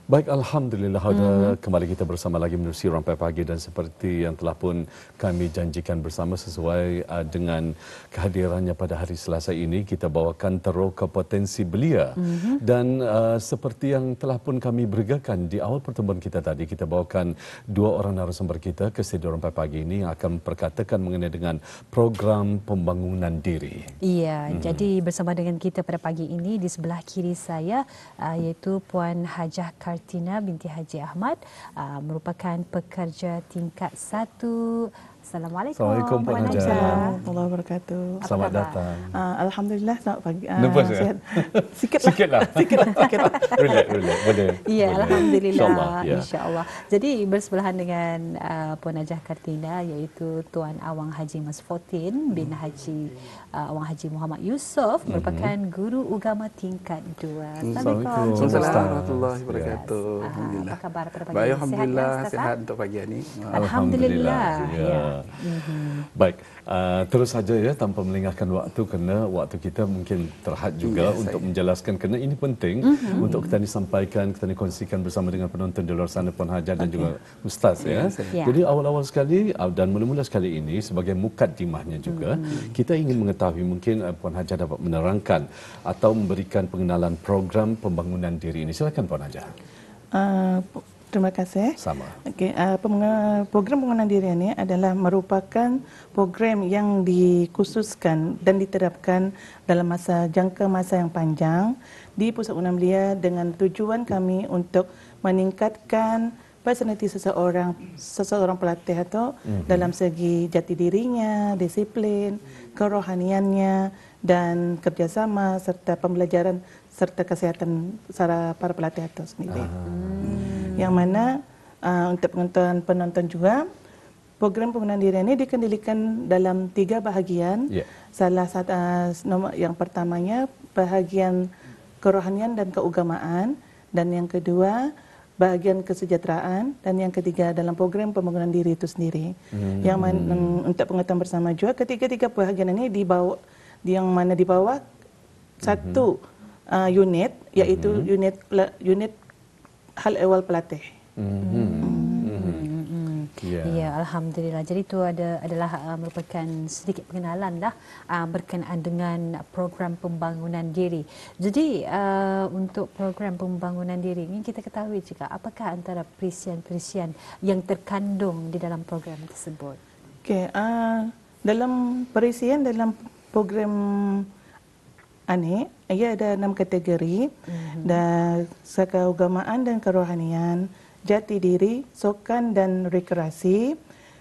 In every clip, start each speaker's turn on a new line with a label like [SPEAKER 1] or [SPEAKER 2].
[SPEAKER 1] Baik, Alhamdulillah kembali kita bersama lagi menerusi Rampai Pagi dan seperti yang telah pun kami janjikan bersama sesuai dengan kehadirannya pada hari Selasa ini, kita bawakan teroka potensi belia dan seperti yang telah pun kami bergakan di awal pertemuan kita tadi, kita bawakan dua orang narasumber kita ke studio Rampai Pagi ini yang akan memperkatakan mengenai dengan program pembangunan diri.
[SPEAKER 2] Iya, jadi bersama dengan kita pada pagi ini di sebelah kiri saya iaitu Puan Hajah Kartina binti Haji Ahmad, merupakan pekerja tingkat 1. Assalamualaikum.
[SPEAKER 1] Assalamualaikum Puan Hajah.
[SPEAKER 3] Assalamualaikum warahmatullahi wabarakatuh.
[SPEAKER 1] Selamat datang.
[SPEAKER 3] Alhamdulillah, selamat pagi.
[SPEAKER 1] Nervous ya?
[SPEAKER 3] Sikitlah.
[SPEAKER 1] Relax, boleh.
[SPEAKER 2] Ya, Alhamdulillah.
[SPEAKER 1] Ya.
[SPEAKER 2] InsyaAllah. Jadi bersebelahan dengan Puan Hajah Kartina iaitu Tuan Awang Haji Masfotin bin Haji Awang Haji Muhammad Yusof, merupakan guru agama tingkat 2.
[SPEAKER 1] Assalamualaikum.
[SPEAKER 4] Assalamualaikum warahmatullahi wabarakatuh. Alhamdulillah.
[SPEAKER 2] Apa khabar pada pagi
[SPEAKER 4] Baik,
[SPEAKER 2] ini?
[SPEAKER 4] alhamdulillah
[SPEAKER 2] Sihat, ya, Ustaz?
[SPEAKER 4] sihat untuk pagi ini.
[SPEAKER 2] Alhamdulillah.
[SPEAKER 1] Ya. Baik, terus saja ya tanpa melengahkan waktu kerana waktu kita mungkin terhad juga untuk menjelaskan kerana ini penting untuk kita disampaikan, kita dikongsikan bersama dengan penonton di luar sana, Puan Hajah dan juga Ustaz ya. Jadi awal-awal sekali dan mula-mula sekali ini sebagai mukaddimahnya juga kita ingin mengetahui mungkin Puan Hajah dapat menerangkan atau memberikan pengenalan program pembangunan diri ini. Silakan Puan Hajah.
[SPEAKER 3] Terima kasih.
[SPEAKER 1] Sama.
[SPEAKER 3] Okay, program penguasaan diri ini adalah merupakan program yang dikhususkan dan diterapkan dalam jangka masa yang panjang di Pusat Pembangunan Belia dengan tujuan kami untuk meningkatkan personaliti seseorang pelatih itu dalam segi jati dirinya, disiplin, kerohaniannya dan kerjasama serta pembelajaran serta kesihatan para pelatih itu sendiri. Yang mana untuk penonton juga, program pembangunan diri ini dikendalikan dalam 3 bahagian. Salah satu yang pertamanya bahagian kerohanian dan keagamaan, dan yang kedua bahagian kesejahteraan, dan yang ketiga dalam program pembangunan diri itu sendiri. Yang mana untuk pengetahuan bersama juga, ketiga-tiga bahagian ini dibawa satu unit, yaitu unit hal ehwal pelatih.
[SPEAKER 2] Ya, Alhamdulillah. Jadi itu adalah merupakan sedikit pengenalan lah berkenaan dengan program pembangunan diri. Jadi untuk program pembangunan diri ini kita ketahui juga apakah antara perisian-perisian yang terkandung di dalam program tersebut.
[SPEAKER 3] Okey, dalam perisian dalam program ini ia ada 6 kategori, dan keagamaan dan kerohanian, jati diri, sokan dan rekreasi,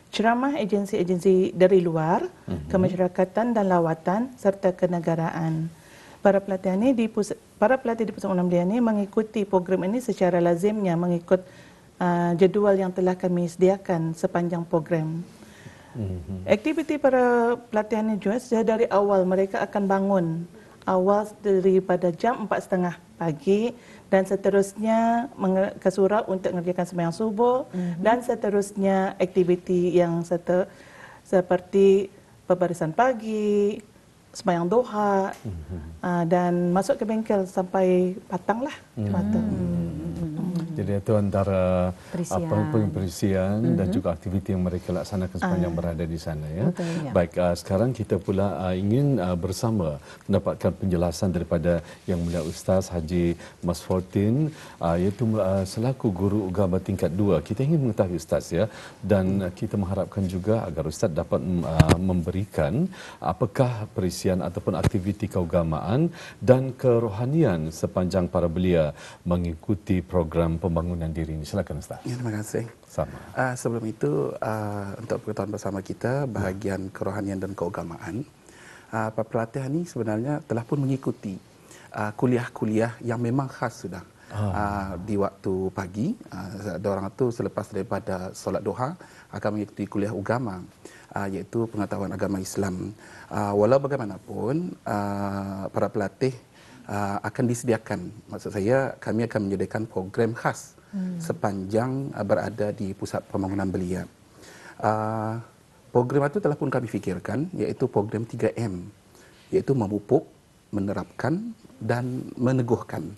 [SPEAKER 3] ceramah agensi-agensi dari luar, kemasyarakatan dan lawatan serta kenegaraan. Para pelatih di Pusat Pembangunan Belia ini mengikuti program ini secara lazimnya mengikut jadual yang telah kami sediakan sepanjang program. Aktiviti para pelatih ini juga sejak dari awal mereka akan bangun awal daripada jam 4.30 pagi dan seterusnya ke surau untuk mengerjakan sembahyang subuh dan seterusnya aktiviti yang seperti pembarisan pagi, sembahyang duha dan masuk ke bengkel sampai patang lah.
[SPEAKER 1] Jadi itu antara perisian dan juga aktiviti yang mereka laksanakan sepanjang berada di sana ya. Baik, sekarang kita pula ingin bersama mendapatkan penjelasan daripada Yang Mulia Ustaz Haji Masfotin, iaitu selaku guru agama tingkat 2. Kita ingin mengetahui Ustaz ya, dan kita mengharapkan juga agar Ustaz dapat memberikan apakah perisian ataupun aktiviti keagamaan dan kerohanian sepanjang para belia mengikuti program pembangunan diri ini. Silakan Ustaz.
[SPEAKER 4] Ya, terima kasih.
[SPEAKER 1] Sama.
[SPEAKER 4] Sebelum itu, untuk pengetahuan bersama kita, bahagian kerohanian dan keagamaan, para pelatih ini sebenarnya telah pun mengikuti kuliah-kuliah yang memang khas sudah. Di waktu pagi, orang itu selepas daripada solat duha akan mengikuti kuliah agama, iaitu pengetahuan agama Islam. Walau bagaimanapun, para pelatih akan disediakan. Maksud saya, kami akan menyediakan program khas sepanjang berada di Pusat Pembangunan Belia. Program itu telah pun kami fikirkan, iaitu program 3M, iaitu memupuk, menerapkan dan meneguhkan.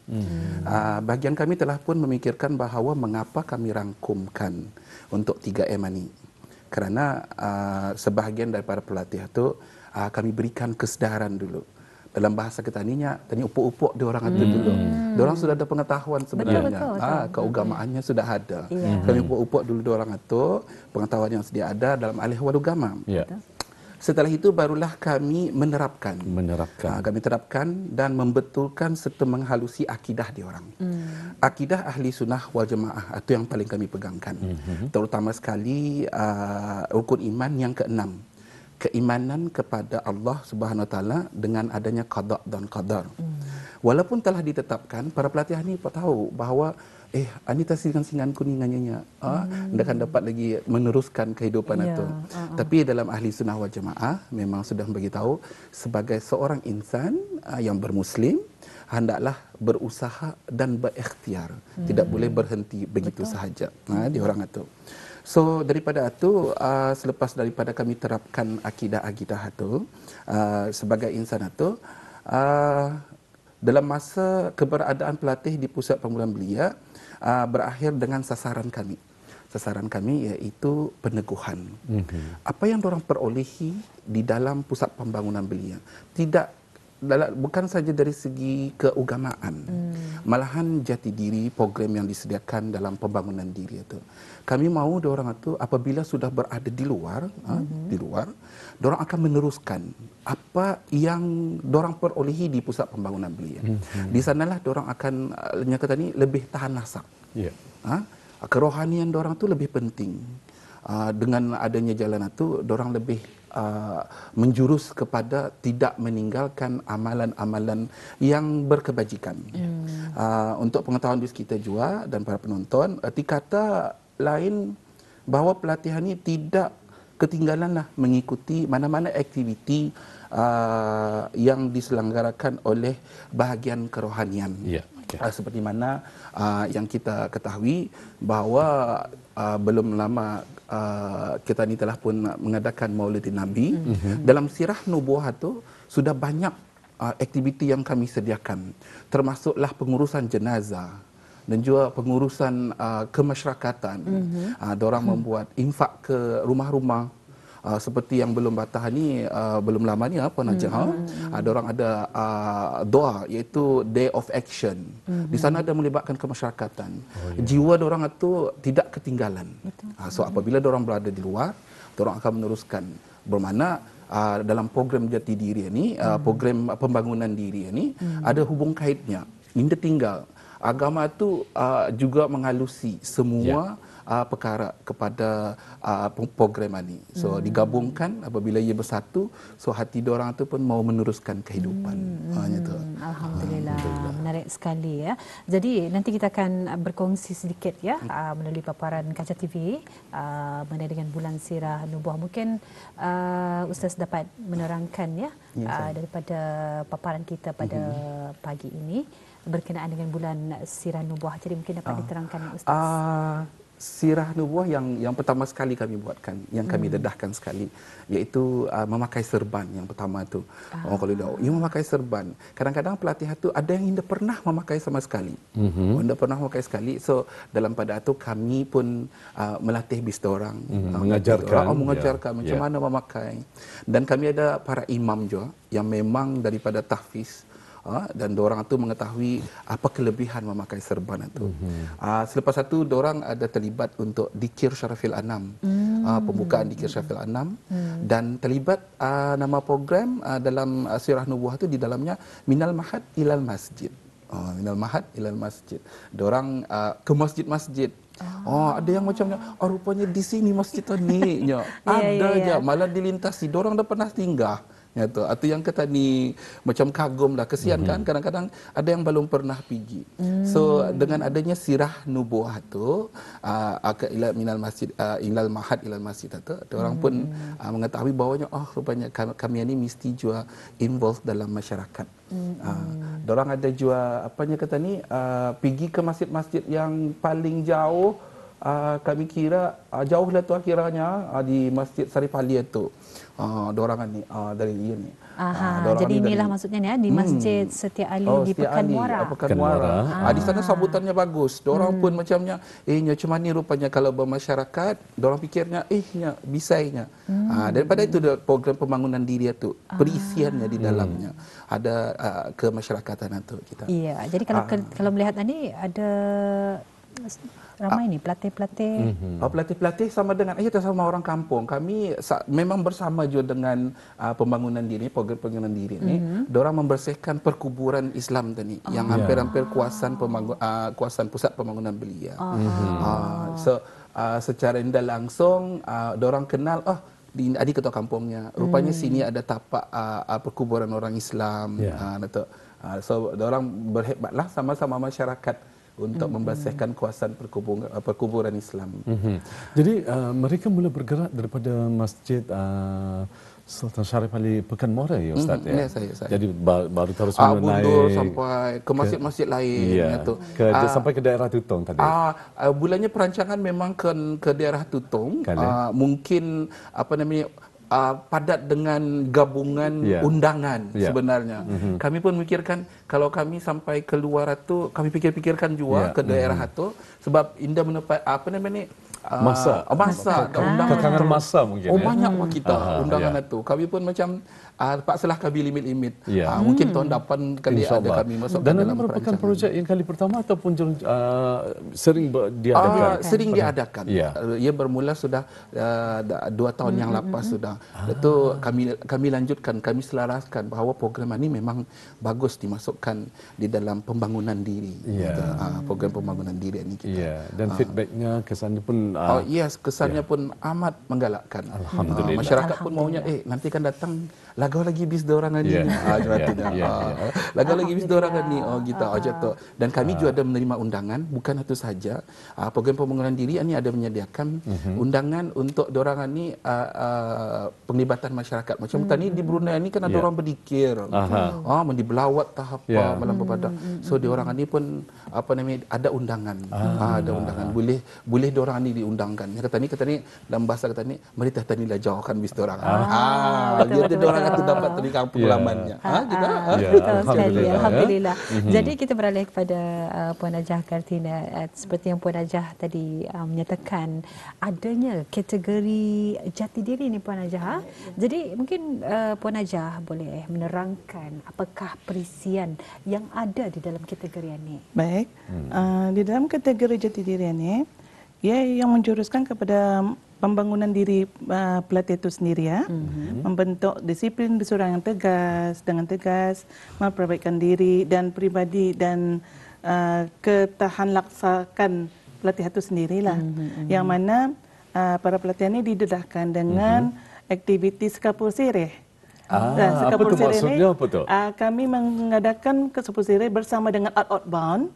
[SPEAKER 4] Bahagian kami telah pun memikirkan bahawa mengapa kami rangkumkan untuk 3M ini. Kerana sebahagian daripada pelatih itu kami berikan kesedaran dulu. Dalam bahasa kita tani upuk-upuk diorang itu dulu. Diorang sudah ada pengetahuan sebenarnya.
[SPEAKER 2] Betul.
[SPEAKER 4] Keugamaannya sudah ada. Kami upuk-upuk dulu diorang itu, pengetahuan yang sedia ada dalam alih wal ugama. Setelah itu barulah kami menerapkan. Kami terapkan dan membetulkan serta menghalusi akidah diorang. Akidah ahli sunnah wal jamaah itu yang paling kami pegangkan. Terutama sekali rukun iman yang keenam. Keimanan kepada Allah Subhanahu Wa Taala dengan adanya qada dan qadar. Walaupun telah ditetapkan, para pelatih ni tahu bahawa anita singan-singan kuningnya anda akan dapat lagi meneruskan kehidupan itu. Tapi dalam ahli sunnah wal jamaah memang sudah beritahu sebagai seorang insan yang bermuslim hendaklah berusaha dan berikhtiar. Tidak boleh berhenti begitu sahaja. Di orang itu. So daripada itu, selepas daripada kami terapkan akidah-akidah itu sebagai insan itu, dalam masa keberadaan pelatih di pusat permulaan belia berakhir dengan sasaran kami. Sasaran kami iaitu peneguhan. Apa yang diorang perolehi di dalam pusat pembangunan belia bukan saja dari segi keugamaan, malahan jati diri program yang disediakan dalam pembangunan diri itu. Kami mahu diorang itu apabila sudah berada di luar, diorang akan meneruskan apa yang diorang perolehi di pusat pembangunan belia. Di sanalah diorang akan lebih tahan lasak. Kerohanian diorang itu lebih penting. Dengan adanya jalan itu, diorang lebih menjurus kepada tidak meninggalkan amalan-amalan yang berkebajikan. Untuk pengetahuan di kita juga dan para penonton, erti kata lain bahawa pelatihan ini tidak ketinggalanlah mengikuti mana-mana aktiviti yang diselenggarakan oleh bahagian kerohanian. Seperti mana yang kita ketahui bahawa belum lama kita ni telah pun mengadakan Maulidin Nabi. Dalam sirah nubuah itu sudah banyak aktiviti yang kami sediakan, termasuklah pengurusan jenazah dan juga pengurusan kemasyarakatan. Diorang membuat infak ke rumah-rumah. Seperti yang belum batah ni, belum lama ni diorang ada doa iaitu Day of Action. Di sana ada melibatkan kemasyarakatan. Jiwa diorang itu tidak ketinggalan. So apabila diorang berada di luar, diorang akan meneruskan. Bermakna dalam program jati diri ini, program pembangunan diri ini ada hubung kaitnya. Minda tinggal. Agama itu juga menghalusi semua perkara kepada program ini. So digabungkan apabila ia bersatu, so hati diorang itu pun mau meneruskan kehidupan.
[SPEAKER 2] Alhamdulillah. Menarik sekali ya. Jadi nanti kita akan berkongsi sedikit ya melalui paparan Kaca TV mengenai dengan bulan Sirah Nubuah. Mungkin Ustaz dapat menerangkan ya daripada paparan kita pada pagi ini berkenaan dengan bulan Sirah Nubuah. Jadi mungkin dapat diterangkan Ustaz.
[SPEAKER 4] Sirah Nubuah yang pertama sekali kami buatkan, yang kami dedahkan sekali, iaitu memakai serban yang pertama tu. Orang kalau dia memakai serban, kadang-kadang pelatih itu ada yang tidak pernah memakai sama sekali. Tidak pernah memakai sekali. So dalam pada itu kami pun melatih bis orang, mengajarkan macam mana memakai. Dan kami ada para imam juga yang memang daripada tahfiz. Dan diorang itu mengetahui apa kelebihan memakai serban itu. Selepas itu diorang ada terlibat untuk Dikir Syarafil Anam, pembukaan Dikir Syarafil Anam, dan terlibat nama program dalam Sirah Nubuah itu di dalamnya Minal Mahad Ilal Masjid. Minal Mahad Ilal Masjid. Diorang ke masjid-masjid. Ada yang macamnya, rupanya di sini masjid ni. Ada je, malah dilintasi. Diorang dah pernah singgah. Atau yang kata ni macam kagum lah, kesian kan, kadang-kadang ada yang belum pernah pergi. So dengan adanya Sirah Nubuah tu minal masjid ilal mahad ilal masjid tu, orang pun mengetahui bahawanya rupanya kami ni mesti juga involve dalam masyarakat. Dorang ada juga apanya kata ni pergi ke masjid-masjid yang paling jauh. Kami kira jauhlah tu akhirnya di Masjid Sarif Ali tu. Diorang ni dari ini.
[SPEAKER 2] Jadi inilah maksudnya ni di Masjid Setia Ali di Pekan Muara.
[SPEAKER 4] Pekan Muara. Di sana sambutannya bagus. Diorang pun macamnya, macam mana rupanya kalau bermasyarakat, diorang fikirnya, bisainya. Daripada itu program pembangunan diri itu, perisiannya di dalamnya. Ada kemasyarakatan itu kita.
[SPEAKER 2] Iya, jadi kalau melihat tadi ada ramai ni pelatih-pelatih.
[SPEAKER 4] Pelatih-pelatih sama dengan kita sama orang kampung. Kami memang bersama juga dengan pembangunan diri, program pembangunan diri ni. Diorang membersihkan perkuburan Islam tadi yang hampir-hampir kuasaan pusat pembangunan belia. Secara tidak langsung diorang kenal adik ketua kampungnya. Rupanya sini ada tapak perkuburan orang Islam. So diorang berhebatlah sama-sama masyarakat untuk membersihkan kawasan perkuburan Islam.
[SPEAKER 1] Jadi mereka mula bergerak daripada Masjid Sultan Syarif Ali Pekan Muara ya Ustaz ya.
[SPEAKER 4] Saya.
[SPEAKER 1] Jadi baru terus naik
[SPEAKER 4] sampai ke masjid-masjid lain
[SPEAKER 1] sampai ke daerah Tutong tadi.
[SPEAKER 4] Bulannya perancangan memang ke daerah Tutong. Mungkin padat dengan gabungan undangan sebenarnya. Kami pun memikirkan kalau kami sampai keluar itu, kami pikirkan juga ke daerah itu sebab indah mendapat
[SPEAKER 1] masa kekangan masa mungkin.
[SPEAKER 4] Banyak kita undangan itu. Kami pun macam paksalah kami limit-limit. Mungkin tahun depan kali ada kami masuk
[SPEAKER 1] dan dalam merupakan projek yang kali pertama ataupun sering diadakan?
[SPEAKER 4] Sering diadakan. Ia bermula sudah 2 tahun yang lepas sudah. Itu kami lanjutkan, kami selaraskan bahawa program ini memang bagus dimasukkan di dalam pembangunan diri. Program pembangunan diri ini kita.
[SPEAKER 1] Dan feedbacknya kesannya pun
[SPEAKER 4] kesannya pun amat menggalakkan.
[SPEAKER 1] Alhamdulillah.
[SPEAKER 4] Masyarakat pun maunya nanti kan datang lagau lagi bis dorangan ni. Lagau lagi bis dorangan ni. Dan kami juga ada menerima undangan, bukan itu saja. Program pembangunan diri ini ada menyediakan undangan untuk dorangan ni penglibatan masyarakat. Macam tadi di Brunei ni kan ada orang berzikir. Mandi belawat tahap malam berpada. So diorang ni pun ada undangan. Ada undangan. Boleh diorang ni diundangkan. Kata ni dalam bahasa kata ni merita tani lah jauhkan bis dorangan. Jadi diorang itu dapat dari kampung lamannya.
[SPEAKER 2] Betul sekali. Alhamdulillah. Jadi kita beralih kepada Puan Najah Kartina. Seperti yang Puan Najah tadi menyatakan adanya kategori jati diri ni Puan Najah. Jadi mungkin Puan Najah boleh menerangkan apakah perisian yang ada di dalam kategori ini.
[SPEAKER 3] Baik. Di dalam kategori jati diri ini yang menjuruskan kepada pembangunan diri pelatih itu sendiri membentuk disiplin bersorang yang dengan tegas, memperbaikkan diri dan peribadi dan ketahanlaksakan pelatih itu sendirilah. Yang mana para pelatih ini didedahkan dengan aktiviti sekapur sirih.
[SPEAKER 1] Apa tu maksudnya apa tu?
[SPEAKER 3] Kami mengadakan sekapur sirih bersama dengan Art Outbound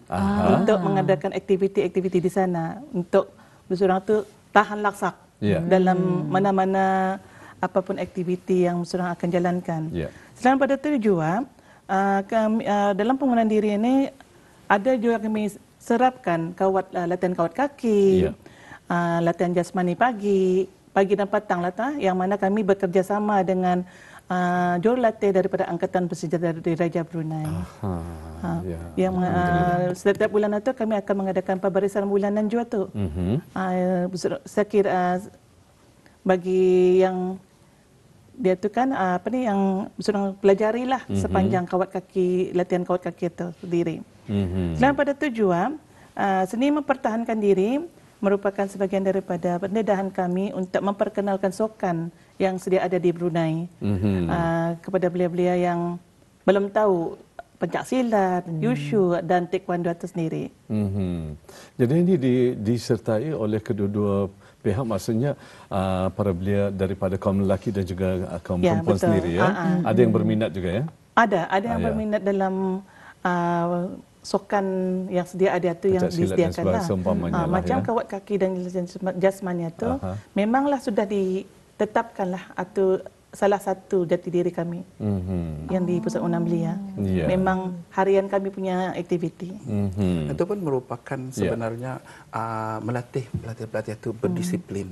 [SPEAKER 3] untuk mengadakan aktiviti-aktiviti di sana untuk bersorang itu tahan laksak dalam mana-mana apapun aktiviti yang seorang akan jalankan. Selain pada itu juga, dalam pembangunan diri ini ada juga kami serapkan latihan kawat kaki, latihan jasmani pagi dan petang yang mana kami bekerjasama dengan jurulatih daripada Angkatan Bersenjata dari Raja Brunei. Yang setiap bulan itu kami akan mengadakan pembarisan bulanan juga tu. Saya kira bagi yang dia tu kan yang sedang pelajarilah sepanjang latihan kawat kaki itu sendiri. Selain pada itu juga seni mempertahankan diri merupakan sebahagian daripada pendedahan kami untuk memperkenalkan sokan yang sedia ada di Brunei kepada belia-belia yang belum tahu pencaksilat, wushu dan taekwondo itu sendiri.
[SPEAKER 1] Jadi ini disertai oleh kedua-dua pihak, maksudnya para belia daripada kaum lelaki dan juga kaum perempuan sendiri Ada yang berminat juga ya? Ada yang berminat dalam
[SPEAKER 3] sokan yang sedia ada tu yang disediakan macam kawat kaki dan jasmani itu memanglah sudah ditetapkanlah atau salah satu jati diri kami yang di Pusat Pembangunan Belia. Memang harian kami punya aktiviti.
[SPEAKER 4] Itu pun merupakan sebenarnya melatih pelatih-pelatih itu berdisiplin,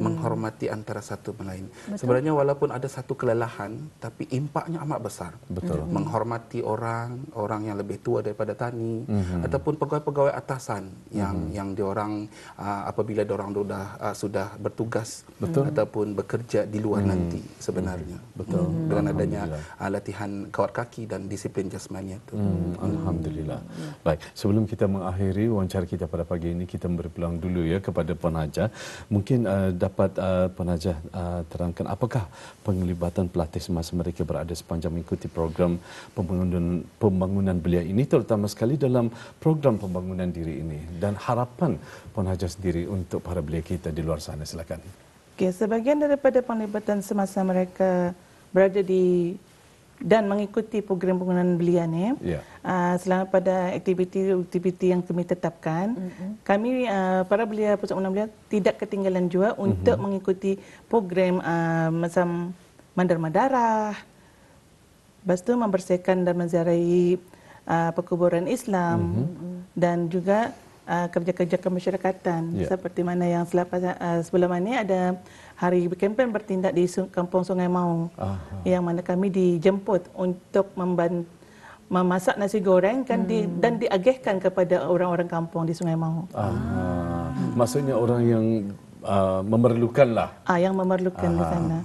[SPEAKER 4] menghormati antara satu sama lain. Sebenarnya walaupun ada satu kelelahan, tapi impaknya amat besar.
[SPEAKER 1] Betul.
[SPEAKER 4] Menghormati orang yang lebih tua daripada tani, ataupun pegawai-pegawai atasan yang diorang apabila diorang sudah bertugas ataupun bekerja di luar nanti sebenarnya.
[SPEAKER 1] Betul.
[SPEAKER 4] Dengan adanya latihan kawat kaki dan disiplin jasmani itu.
[SPEAKER 1] Alhamdulillah. Baik, sebelum kita mengakhiri wawancara kita pada pagi ini, kita beri peluang dulu ya kepada Puan Hajah. Mungkin dapat Puan Hajah terangkan apakah penglibatan pelatih semasa mereka berada sepanjang mengikuti program pembangunan belia ini, terutama sekali dalam program pembangunan diri ini, dan harapan Puan Hajah sendiri untuk para belia kita di luar sana. Silakan.
[SPEAKER 3] Okay, sebahagian daripada penglibatan semasa mereka berada di dan mengikuti program pembangunan belia ni, selama pada aktiviti yang kami tetapkan, kami para belia Pusat Pembangunan Belia tidak ketinggalan juga untuk mengikuti program macam mandar darah, lepas tu membersihkan dan menziarahi perkuburan Islam, dan juga kerja-kerja kemasyarakatan seperti mana yang sebelum ini ada hari kempen bertindak di Kampung Sungai Maung, yang mana kami dijemput untuk memasak nasi goreng dan diagihkan kepada orang-orang kampung di Sungai Maung.
[SPEAKER 1] Maksudnya orang yang memerlukan lah.
[SPEAKER 3] Yang memerlukan di sana.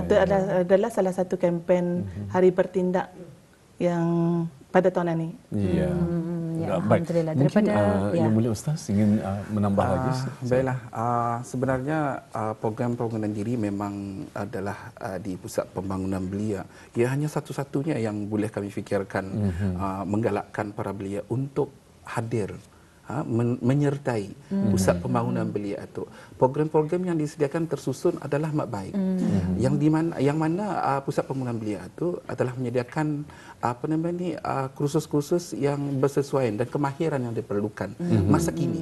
[SPEAKER 3] Itu adalah salah satu kempen hari bertindak yang pada tahun ini.
[SPEAKER 2] Alhamdulillah.
[SPEAKER 1] Mungkin Yang Mulia Ustaz ingin menambah lagi.
[SPEAKER 4] Baiklah, sebenarnya program pembangunan diri memang adalah di Pusat Pembangunan Belia. Ia hanya satu-satunya yang boleh kami fikirkan menggalakkan para belia untuk hadir, menyertai Pusat Pembangunan Belia itu. Program-program yang disediakan tersusun adalah amat baik. Yang mana Pusat Pembangunan Belia itu adalah menyediakan kursus-kursus yang bersesuaian dan kemahiran yang diperlukan masa kini.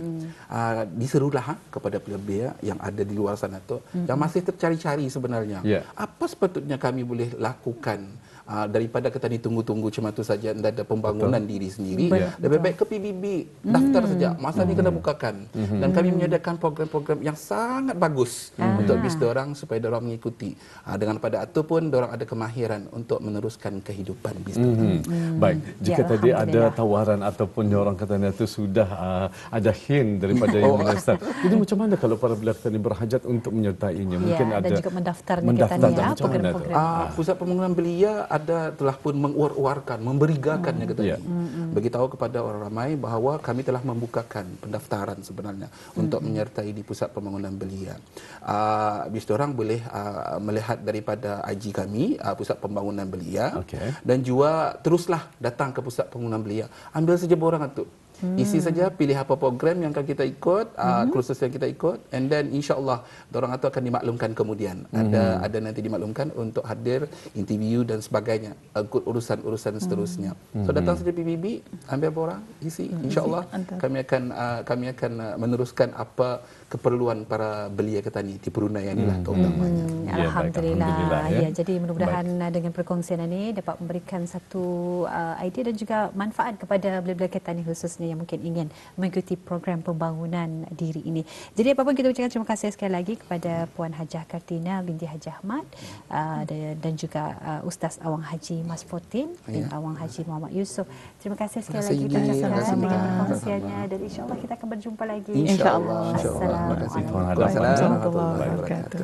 [SPEAKER 4] Diserulah kepada belia yang ada di luar sana tu yang masih tercari-cari sebenarnya. Apa sepatutnya kami boleh lakukan daripada kita ditunggu-tunggu cuma itu saja, dan ada pembangunan diri sendiri. Lebih baik ke PBB, daftar saja. Masa ni kena bukakan. Dan kami menyediakan program-program yang sangat bagus untuk bis diorang supaya diorang mengikuti. Dengan pada itu pun diorang ada kemahiran untuk meneruskan kehidupan bis.
[SPEAKER 1] Baik, jika tadi ada tawaran ataupun orang katanya itu sudah ada hint daripada Yang Mulia Ustaz. Jadi macam mana kalau para belia kita ini berhajat untuk menyertainya? Mungkin ada
[SPEAKER 2] dan juga mendaftarnya program-program.
[SPEAKER 4] Pusat Pembangunan Belia telah pun menguar-uarkan, memberigakannya beritahu kepada orang ramai bahawa kami telah membukakan pendaftaran sebenarnya untuk menyertai di Pusat Pembangunan Belia. Bis orang boleh melihat daripada IG kami, Pusat Pembangunan Belia, dan juga teruslah datang ke Pusat Pembangunan Belia. Ambil saja borang itu. Isi saja, pilih apa program yang akan kita ikut, kursus yang kita ikut, and then insya-Allah dorang itu akan dimaklumkan kemudian. Ada nanti dimaklumkan untuk hadir, interview dan sebagainya, ikut urusan-urusan seterusnya. So datang saja PBB, ambil borang, isi, insya-Allah kami akan meneruskan apa keperluan para belia kita ni di Brunei inilah terutamanya.
[SPEAKER 2] Alhamdulillah. Ya, jadi mudah-mudahan dengan perkongsian ini dapat memberikan satu idea dan juga manfaat kepada belia-belia kita ni khususnya yang mungkin ingin mengikuti program pembangunan diri ini. Jadi apa pun kita ucapkan terima kasih sekali lagi kepada Puan Hajah Kartina binti Haji Ahmad dan juga Ustaz Awang Haji Mas Fortin dan Awang Haji Muhammad Yusof. Terima kasih sekali lagi dengan perkongsiannya, dan insya-Allah kita akan berjumpa lagi.
[SPEAKER 3] Insya-Allah.
[SPEAKER 2] Assalamualaikum
[SPEAKER 1] warahmatullahi wabarakatuh.